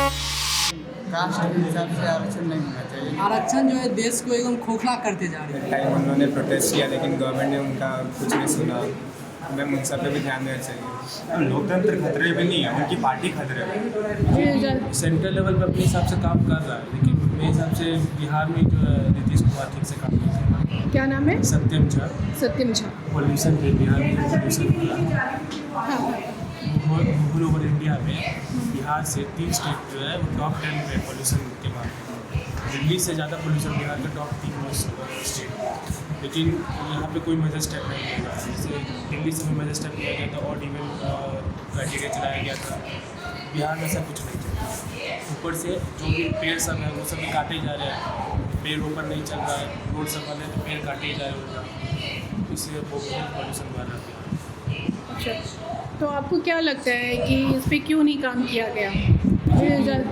Cast के हिसाब से आरक्षण नहीं होना चाहिए। आरक्षण जो है देश को एकदम खोखला करते जा रही है। टाइम उन्होंने प्रोटेस्ट किया लेकिन गवर्नमेंट ने उनका कुछ नहीं सुना। मैम उन सब पे भी ध्यान देना चाहिए। लोकतंत्र खतरे में नहीं है, उनकी पार्टी खतरे में। सेंट्रल लेवल पर अपने हिसाब से काम कर रहा है, लेकिन मेरे हिसाब से बिहार में जो है नीतीश कुमार ठीक से काम नहीं कर रहा। क्या नाम है? सत्यम झा। सत्यम झा। पॉल्यूशन पे बिहार में पॉल्यूशन ऑल ओवर इंडिया में बिहार से 3 स्टेट जो है वो टॉप 10 में पॉल्यूशन के मामले में। दिल्ली से ज़्यादा पॉल्यूशन बिहार का टॉप 3 स्टेट, लेकिन यहाँ पे कोई मेजर स्टेप नहीं लिया गया। जैसे दिल्ली से भी मेजर स्टेप लिया गया था और इवन क्राइटेरिया चलाया गया था, बिहार में ऐसा कुछ नहीं चला। ऊपर से जो भी पेड़ सब है वो सब भी काटे जा रहे हैं, पेड़ ऊपर नहीं चल रहा है, रोड सब बने तो पेड़ काटे ही जा रहे हैं, इससे बहुत पॉल्यूशन बढ़ रहा है। अच्छा, तो आपको क्या लगता है कि इस पर क्यों नहीं काम किया गया?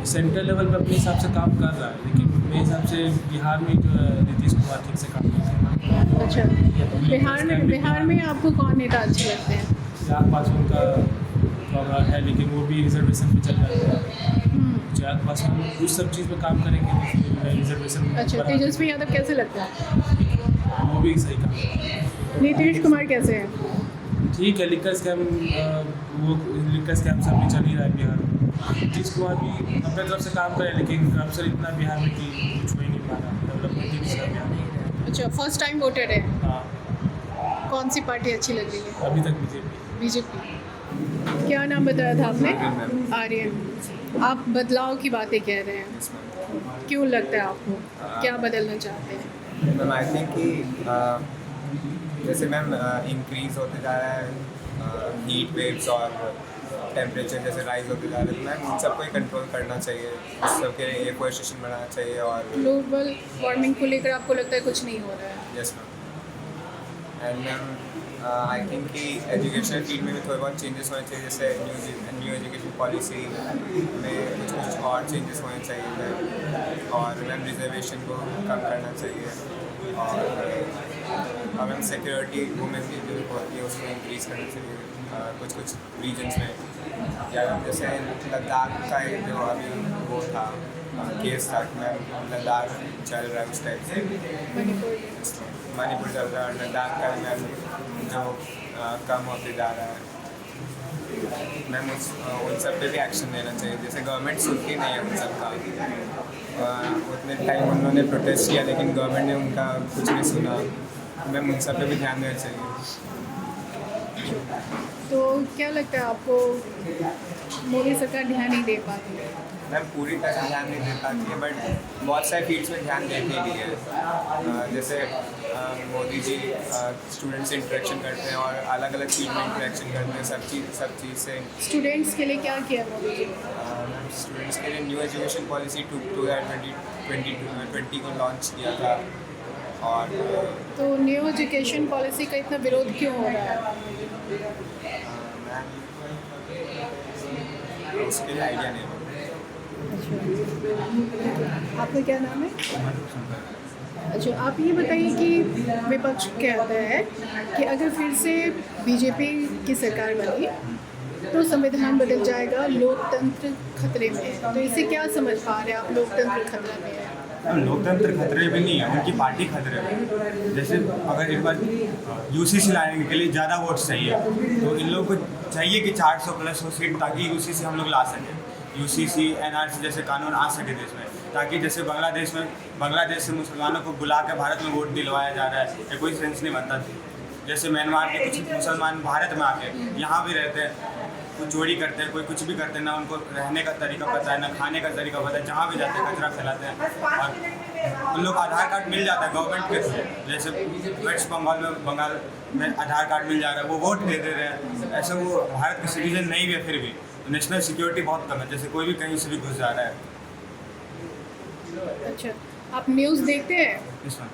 सेंट्रल लेवल पर अपने हिसाब से काम कर रहा है, लेकिन मेरे हिसाब से बिहार में जो है नीतीश कुमार ठीक से काम नहीं कर रहा। अच्छा, बिहार में आपको कौन नेता अच्छे लगते हैं? चिराग पासवान का है, लेकिन वो भी रिजर्वेशन पे चल रहा है। चिराग पासवान उस सब चीज़ पे काम करेंगे तो रिजर्वेशन। अच्छा, तेजस्वी यादव कैसे लगता है? वो भी सही काम है। नीतीश कुमार कैसे है? ठीक है, लिक्कर स्कैम सब भी चल ही रहा है बिहार में। नीतीश कुमार भी अपने तरफ से काम करे, लेकिन करप्शन इतना बिहार में कि कुछ हो ही नहीं पा रहा, डेवलपमेंट ही नहीं कर बिहार में। अच्छा, फर्स्ट टाइम वोटर है। हाँ, कौन सी पार्टी अच्छी लग रही है? अभी तक बीजेपी। क्या नाम बताया था आपने? आर्यन। आप बदलाव की बातें कह रहे हैं, क्यों लगता है आपको? क्या बदलना चाहते हैं? मैम आई थिंक कि जैसे मैम इंक्रीज़ होते जा रहा है हीट वेव्स और टेम्परेचर जैसे राइज होते जा रहे हैं, तो मैम उन सबको ही कंट्रोल करना चाहिए, उस सब के लिए एफोरेस्टेशन बनाना चाहिए। और ग्लोबल वार्मिंग को लेकर आपको लगता है कुछ नहीं हो रहा है? Yes ma'am. And ma'am I think कि एजुकेशन फील्ड में भी थोड़े बहुत चेंजेस होने चाहिए, जैसे न्यू एजुकेशन पॉलिसी में कुछ और चेंजेस होने चाहिए। और मैम रिजर्वेशन को कम करना चाहिए, और मैम सिक्योरिटी वुमेन की जो होती है उसको इंक्रीज़ करना चाहिए कुछ रीजन्स में। या जैसे लद्दाख का एक जो अभी वो था केस था, मैम लद्दाख चल रहा है उस टाइप से, मणिपुर चल रहा है, और लद्दाख का मैम जो कम होते जा रहा है, मैम उन सब पे भी एक्शन लेना चाहिए। जैसे गवर्नमेंट सुनती नहीं है उन सब का, उतने टाइम उन्होंने प्रोटेस्ट किया लेकिन गवर्नमेंट ने उनका कुछ नहीं सुना। मैम उन सब पे भी ध्यान देना चाहिए। तो क्या लगता है आपको मोदी सरकार ध्यान नहीं दे पाती है? मैम पूरी तरह ध्यान नहीं दे पाती है, बट बहुत सारे फील्ड्स में ध्यान देती भी है। जैसे मोदी जी स्टूडेंट से इंटरेक्शन करते हैं और अलग अलग फील्ड में इंटरेक्शन करते हैं, सब चीज़ से। स्टूडेंट्स के लिए क्या किया मोदी जी? मैम स्टूडेंट्स के लिए न्यू एजुकेशन पॉलिसी 2020 को लॉन्च किया था। और तो न्यू एजुकेशन पॉलिसी का इतना विरोध क्यों हो रहा है? मैम उसके लिए आइडिया नहीं है। आपका क्या नाम है? अच्छा, आप ये बताइए कि विपक्ष कहता है कि अगर फिर से बीजेपी की सरकार बनी तो संविधान बदल जाएगा, लोकतंत्र खतरे में है। तो इसे क्या समझ पा रहे हैं आप, लोकतंत्र खतरे में है? लोकतंत्र खतरे में नहीं है, उनकी पार्टी खतरे में। जैसे अगर एक बार यूसीसी लाने के लिए ज़्यादा वोट्स चाहिए, तो इन लोगों को चाहिए कि 400 प्लस हो सीट, ताकि यूसीसी हम लोग ला सकें। यूसीसी एनआरसी जैसे कानून आ सके देश में, ताकि जैसे बांग्लादेश से मुसलमानों को बुला कर भारत में वोट दिलवाया जा रहा है, ये कोई सेंस नहीं बनता। जैसे म्यांमार के कुछ मुसलमान भारत में आके यहाँ भी रहते हैं, कुछ चोरी करते हैं, कोई कुछ भी करते हैं, ना उनको रहने का तरीका पता है, ना खाने का तरीका पता है, जहाँ भी जाते हैं कचरा फैलाते हैं। और उन लोग आधार कार्ड मिल जाता है गवर्नमेंट के थ्रू, जैसे वेस्ट बंगाल में आधार कार्ड मिल जा रहा है, वो वोट दे दे रहे हैं। ऐसे वो भारत के सिटीजन नहीं भी है, फिर भी नेशनल सिक्योरिटी बहुत कम है, जैसे कोई भी कहीं से भी घुस जा रहा है। अच्छा, आप न्यूज़ देखते हैं? इसमें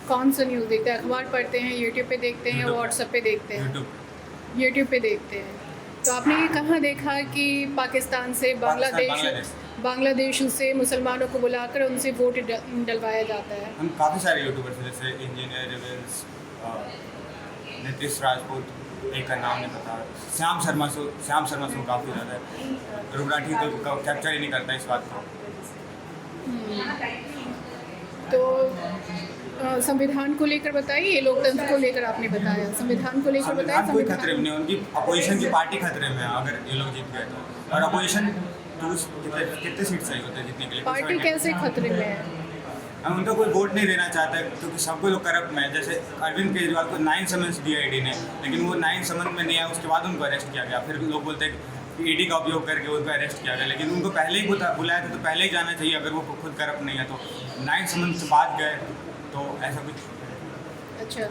कौन सा न्यूज़ देखते हैं? अखबार पढ़ते हैं, यूट्यूब पे देखते हैं, व्हाट्सएप पे देखते हैं? यूट्यूब पे देखते हैं। तो आपने ये कहाँ देखा कि पाकिस्तान से बांग्लादेश से मुसलमानों को बुलाकर उनसे वोट डलवाया जाता है? हम काफ़ी सारे यूट्यूबर्स हैं, जैसे इंजीनियर रिवेल्स, नीतीश राजपूत, एक का नाम नहीं पता, श्याम शर्मा से काफ़ी ज़्यादा है। ध्रुव राठी तो कैप्चर ही नहीं करता इस बात को। तो संविधान को लेकर बताइए, ये लोकतंत्र को लेकर आपने बताया, संविधान को लेकर बताया। संविधान कोई खतरे में नहीं, उनकी अपोजिशन की पार्टी खतरे में है अगर ये लोग जीत गए तो। और अपोजिशन कितने सीट सही होते हैं जीतने के लिए? पार्टी कैसे खतरे में है? हम उनको कोई वोट नहीं देना चाहता है क्योंकि सबको लोग करप्ट में है। जैसे अरविंद केजरीवाल को 9 समन्स दिया ईडी ने, लेकिन वो 9 समन में नहीं आया, उसके बाद उनको अरेस्ट किया गया। फिर लोग बोलते हैं कि ईडी का उपयोग करके उनको अरेस्ट किया गया, लेकिन उनको पहले ही बुलाया था तो पहले ही जाना चाहिए अगर वो खुद करप्ट नहीं है तो। 9 समन से बाद गए तो ऐसा कुछ। अच्छा,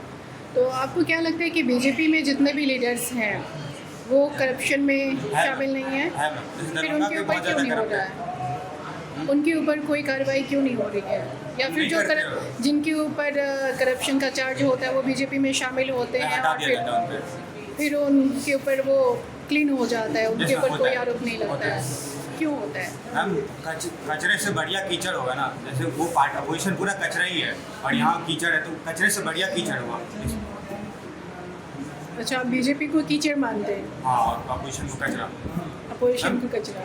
तो आपको क्या लगता है कि बीजेपी में जितने भी लीडर्स हैं वो करप्शन में शामिल नहीं है? फिर उनके ऊपर क्यों नहीं हो रहा है? उनके ऊपर कोई कार्रवाई क्यों नहीं हो रही है? या फिर जो जिनके ऊपर करप्शन का चार्ज होता है वो बीजेपी में शामिल होते हैं और फिर उनके ऊपर वो क्लीन हो जाता है, उनके ऊपर कोई आरोप नहीं लगता है? क्यों होता है? हम कचरे से बढ़िया कीचड़ होगा ना, जैसे वो पार्ट अपोजिशन पूरा कचरा ही है और यहाँ कीचड़ है तो कचरे से बढ़िया कीचड़ हुआ। अच्छा, आप बीजेपी को कीचड़ मानते हैं? हाँ, और अपोजिशन को कचरा। अपोजिशन को कचरा।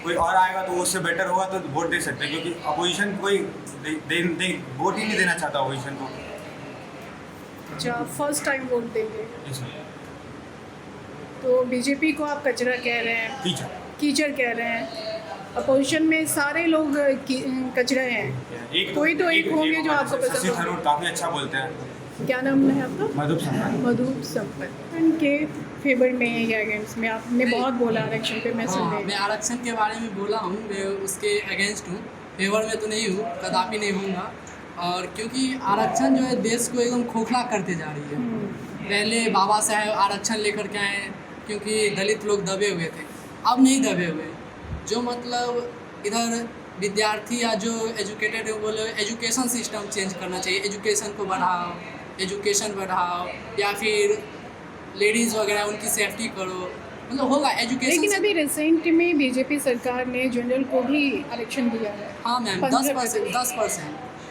कोई और आएगा तो उससे बेटर होगा तो वोट दे सकते हैं, क्योंकि अपोजिशन कोई वोट ही नहीं देना चाहता अपोजिशन को। अच्छा, फर्स्ट टाइम वोट देंगे इसमें तो बीजेपी को आप कचरा कह रहे हैं, कीचड़ कह रहे हैं। अपोजिशन में सारे लोग कचरा हैं, कोई तो एक होंगे जो आपको पसंद शशि थरूर काफ़ी अच्छा बोलते हैं। क्या नाम है आपका? मधु संपत। उनके फेवर में या अगेंस्ट में आपने बहुत बोला आरक्षण पे, मैं सुन रही। मैं आरक्षण के बारे में बोला हूँ, मैं उसके अगेंस्ट हूँ, फेवर में तो नहीं हूँ, कदापि नहीं हूँगा। और क्योंकि आरक्षण जो है देश को एकदम खोखला करते जा रही है। पहले बाबा साहेब आरक्षण लेकर के आए क्योंकि दलित लोग दबे हुए थे, अब नहीं दबे हुए। जो मतलब इधर विद्यार्थी या जो एजुकेटेड है बोले एजुकेशन सिस्टम चेंज करना चाहिए, एजुकेशन को बढ़ाओ, एजुकेशन बढ़ाओ, या फिर लेडीज़ वगैरह उनकी सेफ्टी करो, मतलब होगा एजुकेशन। लेकिन अभी रिसेंट में बीजेपी सरकार ने जनरल को भी आरक्षण दिया है। हाँ मैम,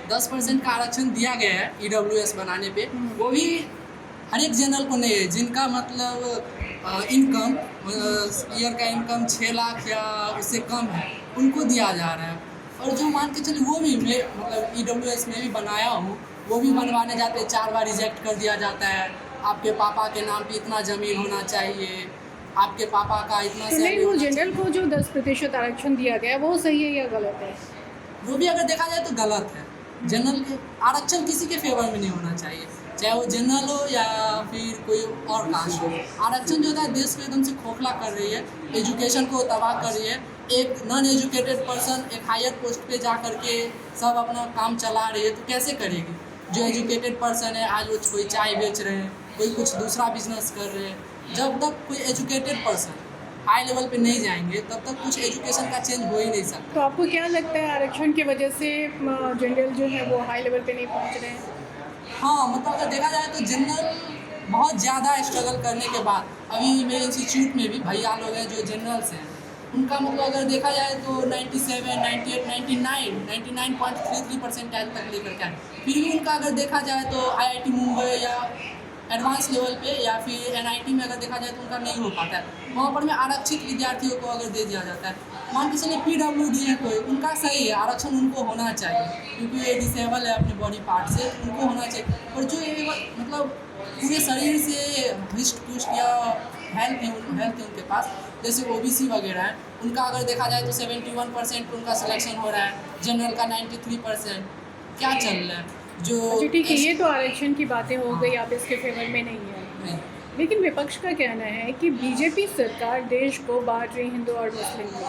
10% का आरक्षण दिया गया है EWS बनाने पे। वो भी हर एक जनरल को नहीं है, जिनका मतलब इनकम ईयर का इनकम 6 लाख या उससे कम है, उनको दिया जा रहा है। और जो मान के चलिए वो भी मैं मतलब EWS में भी बनाया हूँ, वो भी बनवाने जाते 4 बार रिजेक्ट कर दिया जाता है। आपके पापा के नाम पे इतना ज़मीन होना चाहिए, आपके पापा का इतना सैलरी। वो जनरल को जो 10% आरक्षण दिया गया वो सही है या गलत है? वो भी अगर देखा जाए तो गलत है। जनरल के आरक्षण किसी के फेवर में नहीं होना चाहिए, चाहे वो जनरल हो या फिर कोई और कास्ट हो। आरक्षण जो है देश को एकदम से खोखला कर रही है, एजुकेशन को तबाह कर रही है। एक नॉन एजुकेटेड पर्सन एक हायर पोस्ट पे जा कर के सब अपना काम चला रही है तो कैसे करेगी? जो एजुकेटेड पर्सन है आज वो कोई चाय बेच रहे हैं, कोई कुछ दूसरा बिजनेस कर रहे हैं। जब तक कोई एजुकेटेड पर्सन हाई लेवल पे नहीं जाएंगे तब तक कुछ एजुकेशन का चेंज हो ही नहीं सकता। तो आपको क्या लगता है आरक्षण की वजह से जनरल जो है वो हाई लेवल पे नहीं पहुंच रहे हैं? हाँ, मतलब अगर देखा जाए तो जनरल बहुत ज़्यादा स्ट्रगल करने के बाद, अभी मेरे इंस्टीट्यूट में भी भैया लोग हैं जो जनरल्स हैं, उनका मतलब अगर देखा जाए तो 97, 98, 99.33% तक लेकर के आए। फिर भी उनका अगर देखा जाए तो IIT मुंबई या एडवांस लेवल पे या फिर NIT में अगर देखा जाए तो उनका नहीं हो पाता है। वहाँ पर में आरक्षित विद्यार्थियों को अगर दे दिया जाता है, मान के चलिए PWD है कोई, उनका सही है, आरक्षण उनको होना चाहिए क्योंकि ये डिसेबल है अपने बॉडी पार्ट से, उनको होना चाहिए। और जो ये मतलब पूरे शरीर से हिस्ट पुष्ट या हेल्थ है उनके पास, जैसे OBC वगैरह है, उनका अगर देखा जाए तो 71% उनका सिलेक्शन हो रहा है, जनरल का 93%। क्या चल रहा है जो? अच्छा ठीक है, ये तो आरक्षण की बातें हो गई, आप इसके फेवर में नहीं है। लेकिन विपक्ष का कहना है कि बीजेपी सरकार देश को बांट रही हिंदू और मुस्लिम में,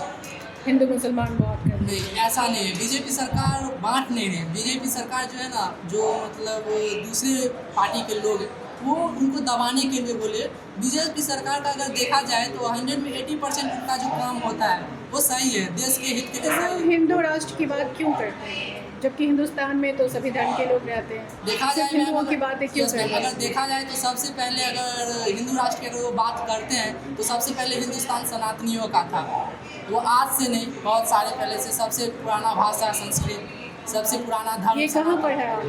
हिंदू मुसलमान बहुत कर। नहीं, ऐसा नहीं है। बीजेपी सरकार बांट नहीं रही। बीजेपी सरकार जो है ना, जो मतलब दूसरे पार्टी के लोग वो उनको दबाने के लिए बोले। बीजेपी सरकार का अगर देखा जाए तो 100 में 80% उनका जो काम होता है वो सही है, देश के हित के लिए सही है। हिंदू राष्ट्र की बात क्यों करते हैं जबकि हिंदुस्तान में तो सभी धर्म के लोग रहते हैं? देखा जाए हिंदुओं की बातें क्यों करते हैं? अगर देखा जाए तो सबसे पहले अगर हिंदू राष्ट्र की अगर वो बात करते हैं तो सबसे पहले हिंदुस्तान सनातनियों का था। वो आज से नहीं, बहुत सारे पहले से सबसे पुराना भाषा संस्कृत, सबसे पुराना धर्म। ये कहाँ पर है आप?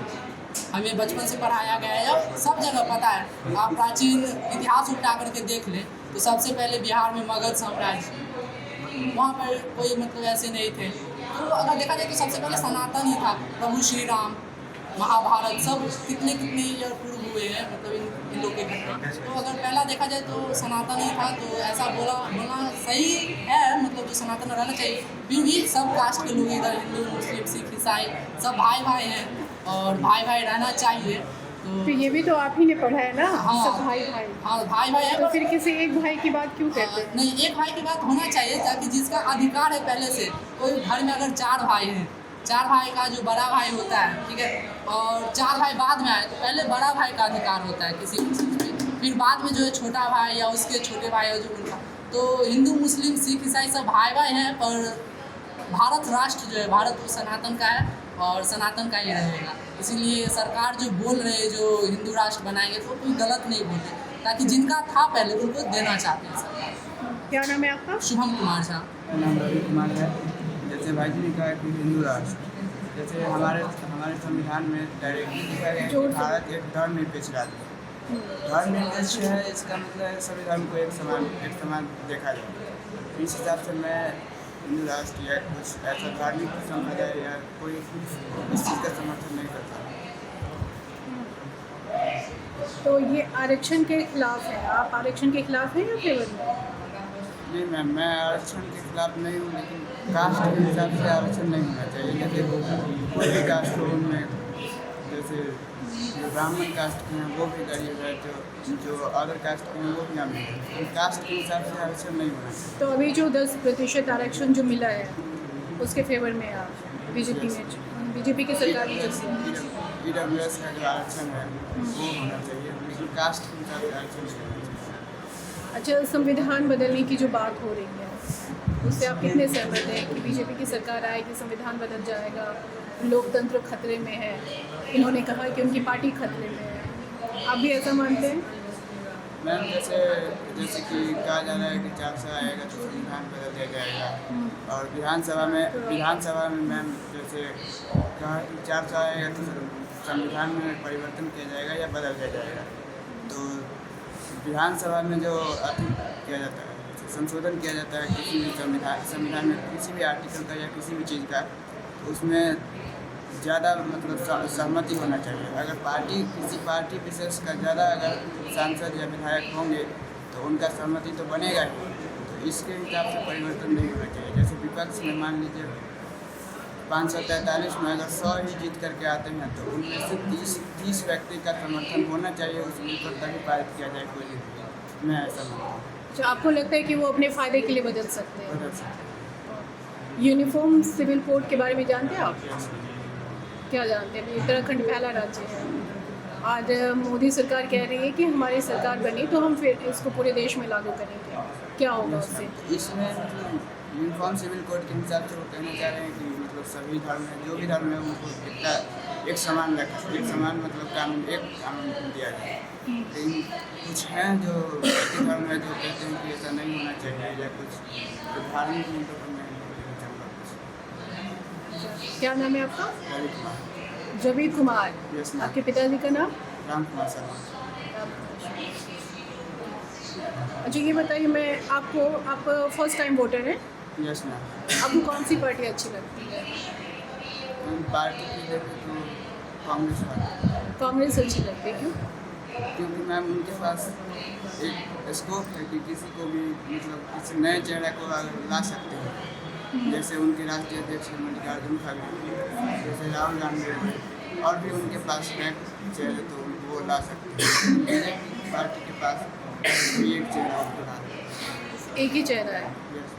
हमें बचपन से पढ़ाया गया है, अब सब जगह पता है। आप प्राचीन इतिहास उठा करके देख लें तो सबसे पहले बिहार में मगध साम्राज्य, वहाँ पर कोई मतलब ऐसे नहीं थे। तो अगर देखा जाए तो सबसे पहले सनातन ही था। प्रभु श्री राम, महाभारत सब कितने ईयर पूर्व हुए हैं, मतलब इन लोग के घटना। तो अगर पहला देखा जाए तो सनातन ही था, तो ऐसा बोलना सही है, मतलब जो सनातन रहना चाहिए। फिर भी सब कास्ट के लोग इधर हिंदू, मुस्लिम, सिख, ईसाई सब भाई भाई हैं और भाई भाई रहना चाहिए। तो ये भी तो आप ही ने पढ़ा है ना, हाँ, सब भाई भाई। हाँ भाई भाई है। तो फिर किसी एक भाई की बात क्यों कहते हैं? नहीं, एक भाई की बात होना चाहिए ताकि जिसका अधिकार है पहले से। कोई घर में अगर 4 भाई हैं, 4 भाई का जो बड़ा भाई होता है, ठीक है, और 4 भाई बाद में आए तो पहले बड़ा भाई का अधिकार होता है किसी भी चीज़ में, फिर बाद में जो है छोटा भाई या उसके छोटे भाई है जो उनका। तो हिंदू, मुस्लिम, सिख, ईसाई सब भाई भाई हैं, पर भारत राष्ट्र जो है, भारत वो सनातन का है और सनातन का ही रहेगा। इसीलिए सरकार जो बोल रहे हैं जो हिंदू राष्ट्र बनाएंगे तो कोई गलत नहीं बोलते, ताकि जिनका था पहले उनको देना चाहते हैं सरकार। क्या नाम है आपका? शुभम कुमार झा। मेरा नाम रवि कुमार है। जैसे भाई जी ने कहा कि हिंदू राष्ट्र, जैसे हमारे संविधान में डायरेक्टली लिखा गया है कि भारत एक धर्मनिरपेक्ष राज्य है। धर्मनिरपेक्ष है, इसका मतलब है सभी धर्म को एक समान देखा जाए। इस हिसाब से मैं हिंदू राष्ट्र या कुछ ऐसा धार्मिक संप्रदाय या कोई इस चीज़ का समर्थन नहीं करता। तो ये आरक्षण के खिलाफ है, आप आरक्षण के खिलाफ हैं या फेवर में? नहीं मैम, मैं आरक्षण के खिलाफ नहीं हूँ, लेकिन कास्ट के हिसाब से आरक्षण नहीं होना चाहिए। जैसे कोई भी कास्ट हो, उनमें जैसे जो ब्राह्मण कास्ट के हैं वो भी गरीब है, जो अदर कास्ट के हैं वो भी अमीर है। कास्ट के हिसाब से आरक्षण नहीं होना चाहिए। तो अभी जो 10% आरक्षण जो मिला है उसके फेवर में आप बीजेपी की सरकार की EWS का जो आरक्षण है वो होना चाहिए, लेकिन कास्ट के हिसाब से आरक्षण नहीं होना चाहिए। अच्छा, संविधान बदलने की जो बात हो रही है उससे आप कितने सहमत हैं कि बीजेपी की सरकार आएगी, संविधान बदल जाएगा, लोकतंत्र खतरे में है? इन्होंने कहा कि उनकी पार्टी खतरे में है, आप भी ऐसा मानते हैं? मैम जैसे कि कहा जा रहा है कि 400 आएगा तो संविधान बदल दिया जाएगा, और विधानसभा में मैम जैसे कहा कि 400 आएगा तो संविधान में परिवर्तन किया जाएगा या बदल दिया जाएगा। तो विधानसभा में जो किया जाता है, संशोधन किया जाता है किसी भी संविधान में किसी भी आर्टिकल का या किसी भी चीज़ का, तो उसमें ज़्यादा मतलब सहमति होना चाहिए। अगर किसी पार्टी विशेष का ज़्यादा अगर सांसद या विधायक होंगे तो उनका सहमति तो बनेगा ही। तो इसके हिसाब से परिवर्तन नहीं होना चाहिए। जैसे विपक्ष में मान लीजिए 543 में अगर 100 ही जीत करके आते हैं तो उनमें से 30 व्यक्ति का समर्थन होना चाहिए उस बिल पर, तभी पारित किया जाए कोई भी। मैं ऐसा मानता हूँ। जो आपको लगता है कि वो अपने फ़ायदे के लिए बदल सकते हैं? यूनिफॉर्म सिविल कोड के बारे में जानते हैं आप? क्या जानते हैं? उत्तराखंड पहला राज्य है। आज मोदी सरकार कह रही है कि हमारी सरकार बनी तो हम फिर इसको पूरे देश में लागू करेंगे, क्या होगा उससे? इसमें मतलब यूनिफॉर्म सिविल कोड के हिसाब से वो कहना चाह रहे हैं कि मतलब सभी धर्म है, जो भी धर्म है उनको एक समान मतलब एक कानून दिया जाए। लेकिन कुछ हैं जो धर्म है जो कहते हैं कि ऐसा नहीं होना चाहिए, या कुछ धार्मिक मुद्दों पर मैं नहीं चाहूँगा। क्या नाम है आपका? रवि कुमार। रवि कुमार। Yes ma'am. आपके पिताजी का नाम? राम कुमार शर्मा। अच्छा, ये बताइए, आप फर्स्ट टाइम वोटर हैं? Yes ma'am. आपको कौन सी पार्टी अच्छी लगती है? पार्टी की देखें तो कांग्रेस पार्टी। कांग्रेस अच्छी लगती है, क्यों? क्योंकि मैम उनके पास एक स्कोप है कि किसी को भी मतलब किसी नए चेहरे को ला सकते हैं। जैसे उनके राष्ट्रीय अध्यक्ष मल्लिकार्जुन खड़गे, जैसे राहुल गांधी, और भी उनके पास नए चेहरे तो वो ला सकते हैं। पार्टी के पास एक चेहरा एक ही चेहरा है। Yes.